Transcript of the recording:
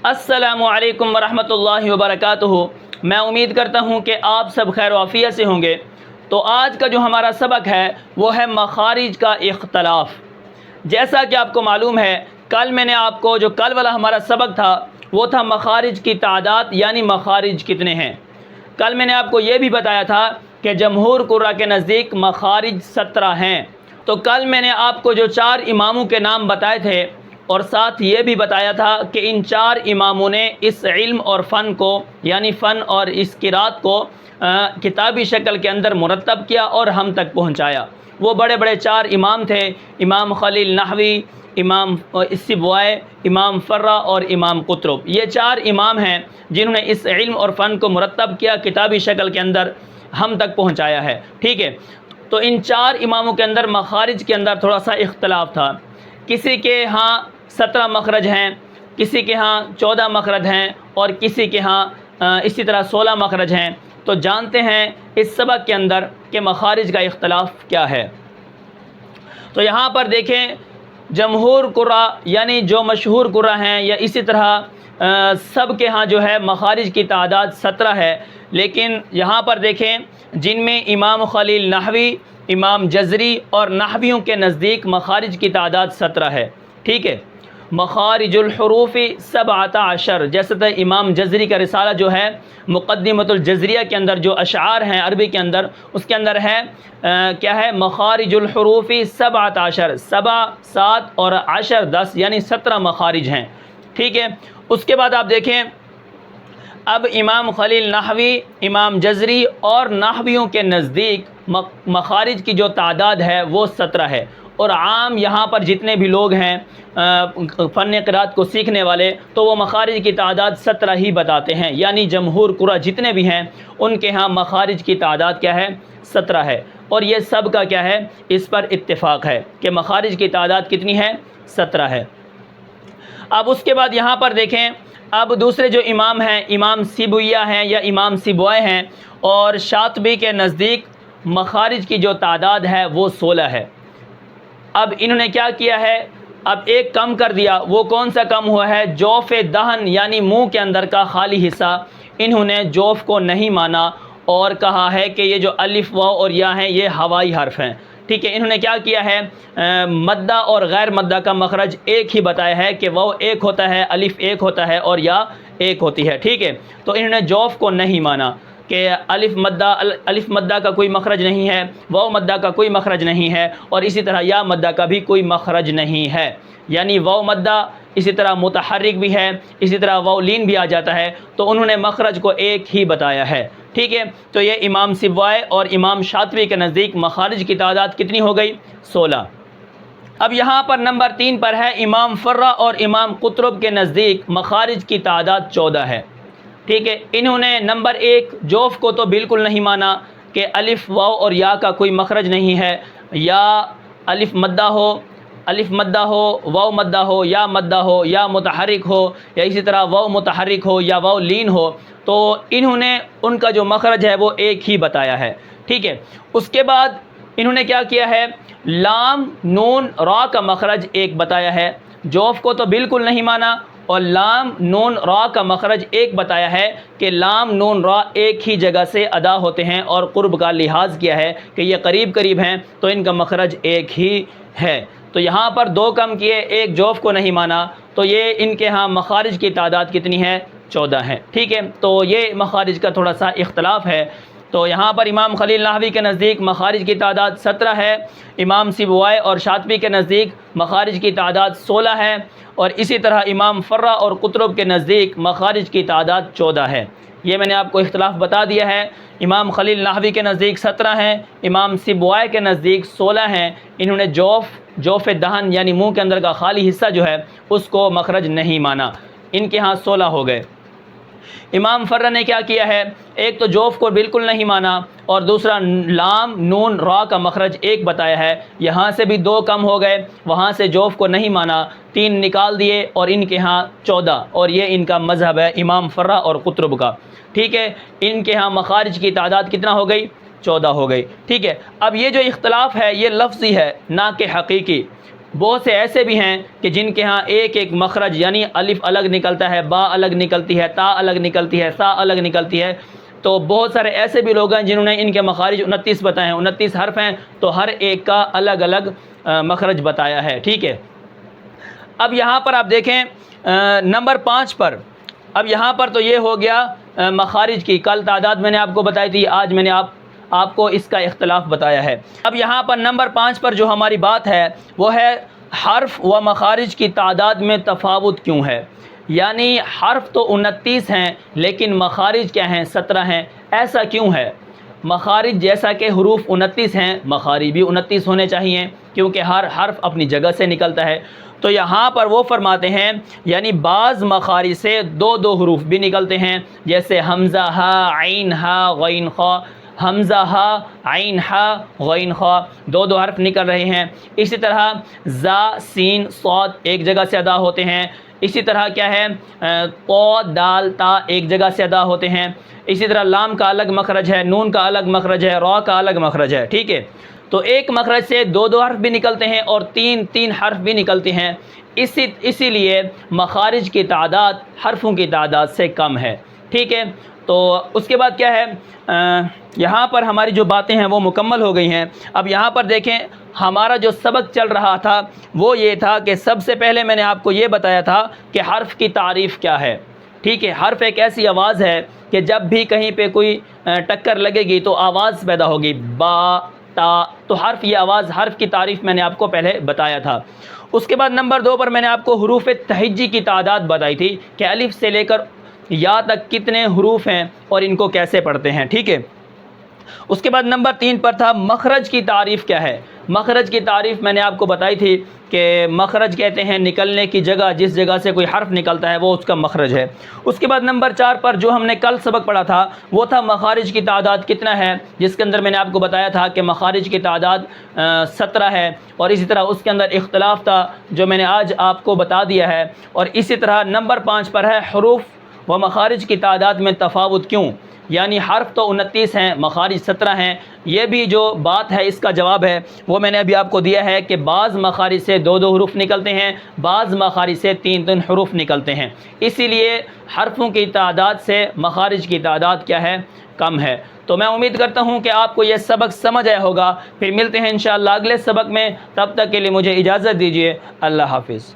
السلام علیکم ورحمۃ اللہ وبرکاتہ۔ میں امید کرتا ہوں کہ آپ سب خیر و عافیت سے ہوں گے۔ تو آج کا جو ہمارا سبق ہے وہ ہے مخارج کا اختلاف۔ جیسا کہ آپ کو معلوم ہے، کل میں نے آپ کو جو کل والا ہمارا سبق تھا وہ تھا مخارج کی تعداد، یعنی مخارج کتنے ہیں۔ کل میں نے آپ کو یہ بھی بتایا تھا کہ جمہور قراء کے نزدیک مخارج 17 ہیں۔ تو کل میں نے آپ کو جو 4 اماموں کے نام بتائے تھے اور ساتھ یہ بھی بتایا تھا کہ ان 4 اماموں نے اس علم اور فن کو، یعنی فن اور اس قرات کو کتابی شکل کے اندر مرتب کیا اور ہم تک پہنچایا۔ وہ بڑے بڑے 4 امام تھے، امام خلیل نحوی، امام سیبوئی، امام فرا اور امام قطرب۔ یہ 4 امام ہیں جنہوں نے اس علم اور فن کو مرتب کیا، کتابی شکل کے اندر ہم تک پہنچایا ہے، ٹھیک ہے۔ تو ان 4 اماموں کے اندر مخارج کے اندر تھوڑا سا اختلاف تھا۔ کسی کے ہاں 17 مخرج ہیں، کسی کے ہاں 14 مخرج ہیں اور کسی کے ہاں اسی طرح 16 مخرج ہیں۔ تو جانتے ہیں اس سبق کے اندر کہ مخارج کا اختلاف کیا ہے۔ تو یہاں پر دیکھیں، جمہور قراء یعنی جو مشہور قراء ہیں یا اسی طرح سب کے ہاں جو ہے مخارج کی تعداد 17 ہے، لیکن یہاں پر دیکھیں جن میں امام خلیل نحوی، امام جزری اور نحویوں کے نزدیک مخارج کی تعداد 17 ہے، ٹھیک ہے۔ مخارج الحروف 17، جیسے کہ امام جزری کا رسالہ جو ہے مقدمۃ الجزریہ کے اندر جو اشعار ہیں عربی کے اندر، اس کے اندر ہے کیا ہے، مخارج الحروف 17، 7 7 اور 10 10 یعنی 17 مخارج ہیں، ٹھیک ہے۔ اس کے بعد آپ دیکھیں، اب امام خلیل نحوی، امام جزری اور نحویوں کے نزدیک مخارج کی جو تعداد ہے وہ 17 ہے، اور عام یہاں پر جتنے بھی لوگ ہیں فن قرات کو سیکھنے والے، تو وہ مخارج کی تعداد 17 ہی بتاتے ہیں، یعنی جمہور قراء جتنے بھی ہیں ان کے ہاں مخارج کی تعداد کیا ہے، 17 ہے، اور یہ سب کا کیا ہے، اس پر اتفاق ہے کہ مخارج کی تعداد کتنی ہے، 17 ہے۔ اب اس کے بعد یہاں پر دیکھیں، اب دوسرے جو امام ہیں، امام سیبویہ ہیں یا امام سیبوئی ہیں، اور شاطبی کے نزدیک مخارج کی جو تعداد ہے وہ 16 ہے۔ اب انہوں نے کیا کیا ہے، اب ایک کم کر دیا۔ وہ کون سا کم ہوا ہے، جوف دہن یعنی منہ کے اندر کا خالی حصہ، انہوں نے جوف کو نہیں مانا اور کہا ہے کہ یہ جو الف واو اور یا ہیں یہ ہوائی حرف ہیں، ٹھیک ہے۔ انہوں نے کیا کیا ہے، مدہ اور غیر مدہ کا مخرج ایک ہی بتایا ہے کہ واو ایک ہوتا ہے، الف ایک ہوتا ہے اور یا ایک ہوتی ہے، ٹھیک ہے۔ تو انہوں نے جوف کو نہیں مانا کہ الف مدہ کا کوئی مخرج نہیں ہے، واو مدہ کا کوئی مخرج نہیں ہے، اور اسی طرح یا مدہ کا بھی کوئی مخرج نہیں ہے، یعنی واو مدہ اسی طرح متحرک بھی ہے، اسی طرح واو لین بھی آ جاتا ہے، تو انہوں نے مخرج کو ایک ہی بتایا ہے، ٹھیک ہے۔ تو یہ امام سیبوئی اور امام شاطبی کے نزدیک مخارج کی تعداد کتنی ہو گئی، 16۔ اب یہاں پر نمبر 3 پر ہے امام فرا اور امام قطرب کے نزدیک مخارج کی تعداد 14 ہے، ٹھیک ہے۔ انہوں نے نمبر 1 جوف کو تو بالکل نہیں مانا کہ الف واو اور یا کا کوئی مخرج نہیں ہے، یا الف مدہ ہو، واو مدہ ہو، یا مدہ ہو، یا متحرک ہو، یا اسی طرح واو متحرک ہو یا واو لین ہو، تو انہوں نے ان کا جو مخرج ہے وہ ایک ہی بتایا ہے، ٹھیک ہے۔ اس کے بعد انہوں نے کیا کیا ہے، لام نون را کا مخرج ایک بتایا ہے، جوف کو تو بالکل نہیں مانا، اور لام نون را کا مخرج ایک بتایا ہے کہ لام نون را ایک ہی جگہ سے ادا ہوتے ہیں، اور قرب کا لحاظ کیا ہے کہ یہ قریب قریب ہیں تو ان کا مخرج ایک ہی ہے۔ تو یہاں پر 2 کم کیے، ایک جوف کو نہیں مانا، تو یہ ان کے ہاں مخارج کی تعداد کتنی ہے، 14 ہے، ٹھیک ہے۔ تو یہ مخارج کا تھوڑا سا اختلاف ہے۔ تو یہاں پر امام خلیل نحوی کے نزدیک مخارج کی تعداد 17 ہے، امام سیبوئی اور شاطبی کے نزدیک مخارج کی تعداد 16 ہے، اور اسی طرح امام فرا اور قطرب کے نزدیک مخارج کی تعداد 14 ہے۔ یہ میں نے آپ کو اختلاف بتا دیا ہے۔ امام خلیل نحوی کے نزدیک 17 ہیں، امام سیبوئی کے نزدیک 16 ہیں۔ انہوں نے جوف دہن یعنی منہ کے اندر کا خالی حصہ جو ہے اس کو مخرج نہیں مانا، ان کے ہاں 16 ہو گئے۔ امام فرا نے کیا کیا ہے، ایک تو جوف کو بالکل نہیں مانا، اور دوسرا لام نون را کا مخرج ایک بتایا ہے، یہاں سے بھی 2 کم ہو گئے، وہاں سے جوف کو نہیں مانا، 3 نکال دیے اور ان کے ہاں 14، اور یہ ان کا مذہب ہے امام فرا اور قطرب کا، ٹھیک ہے۔ ان کے ہاں مخارج کی تعداد کتنا ہو گئی، 14 ہو گئی، ٹھیک ہے۔ اب یہ جو اختلاف ہے یہ لفظی ہے نہ کہ حقیقی۔ بہت سے ایسے بھی ہیں کہ جن کے ہاں ایک ایک مخرج یعنی الف الگ نکلتا ہے، با الگ نکلتی ہے، تا الگ نکلتی ہے، سا الگ نکلتی ہے۔ تو بہت سارے ایسے بھی لوگ ہیں جنہوں نے ان کے مخارج 29 بتائے ہیں، 29 حرف ہیں، تو ہر ایک کا الگ الگ مخرج بتایا ہے، ٹھیک ہے۔ اب یہاں پر آپ دیکھیں نمبر 5 پر، اب یہاں پر تو یہ ہو گیا مخارج کی، کل تعداد میں نے آپ کو بتائی تھی، آج میں نے آپ کو اس کا اختلاف بتایا ہے۔ اب یہاں پر نمبر 5 پر جو ہماری بات ہے وہ ہے حرف و مخارج کی تعداد میں تفاوت کیوں ہے؟ یعنی حرف تو 29 ہیں لیکن مخارج کیا ہیں؟ 17 ہیں۔ ایسا کیوں ہے؟ مخارج جیسا کہ حروف 29 ہیں، مخارج بھی 29 ہونے چاہیے کیونکہ ہر حرف اپنی جگہ سے نکلتا ہے۔ تو یہاں پر وہ فرماتے ہیں یعنی بعض مخارج سے دو دو حروف بھی نکلتے ہیں، جیسے حمزہ ہا عین ہا غین خا، حمزہ ہا عین ہا غین خا، دو دو حرف نکل رہے ہیں۔ اسی طرح زا سین صاد ایک جگہ سے ادا ہوتے ہیں۔ اسی طرح کیا ہے طا دال تا ایک جگہ سے ادا ہوتے ہیں۔ اسی طرح لام کا الگ مخرج ہے، نون کا الگ مخرج ہے، را کا الگ مخرج ہے، ٹھیک ہے۔ تو ایک مخرج سے دو دو حرف بھی نکلتے ہیں اور تین حرف بھی نکلتے ہیں، اسی لیے مخارج کی تعداد حرفوں کی تعداد سے کم ہے، ٹھیک ہے۔ تو اس کے بعد کیا ہے یہاں پر ہماری جو باتیں ہیں وہ مکمل ہو گئی ہیں۔ اب یہاں پر دیکھیں ہمارا جو سبق چل رہا تھا وہ یہ تھا کہ سب سے پہلے میں نے آپ کو یہ بتایا تھا کہ حرف کی تعریف کیا ہے، ٹھیک ہے۔ حرف ایک ایسی آواز ہے کہ جب بھی کہیں پہ کوئی ٹکر لگے گی تو آواز پیدا ہوگی، با تا، تو حرف، یہ آواز، حرف کی تعریف میں نے آپ کو پہلے بتایا تھا۔ اس کے بعد نمبر 2 پر میں نے آپ کو حروف تہجی کی تعداد بتائی تھی کہ الف سے لے کر یا تک کتنے حروف ہیں اور ان کو کیسے پڑھتے ہیں، ٹھیک ہے۔ اس کے بعد نمبر 3 پر تھا مخرج کی تعریف کیا ہے۔ مخرج کی تعریف میں نے آپ کو بتائی تھی کہ مخرج کہتے ہیں نکلنے کی جگہ، جس جگہ سے کوئی حرف نکلتا ہے وہ اس کا مخرج ہے۔ اس کے بعد نمبر 4 پر جو ہم نے کل سبق پڑھا تھا وہ تھا مخارج کی تعداد کتنا ہے، جس کے اندر میں نے آپ کو بتایا تھا کہ مخارج کی تعداد 17 ہے، اور اسی طرح اس کے اندر اختلاف تھا جو میں نے آج آپ کو بتا دیا ہے۔ اور اسی طرح نمبر 5 پر ہے حروف و مخارج کی تعداد میں تفاوت کیوں، یعنی حرف تو 29 ہیں، مخارج 17 ہیں۔ یہ بھی جو بات ہے اس کا جواب ہے وہ میں نے ابھی آپ کو دیا ہے کہ بعض مخارج سے دو دو حروف نکلتے ہیں، بعض مخارج سے تین حروف نکلتے ہیں، اسی لیے حرفوں کی تعداد سے مخارج کی تعداد کیا ہے؟ کم ہے۔ تو میں امید کرتا ہوں کہ آپ کو یہ سبق سمجھ آیا ہوگا۔ پھر ملتے ہیں انشاءاللہ اگلے سبق میں، تب تک کے لیے مجھے اجازت دیجیے، اللہ حافظ۔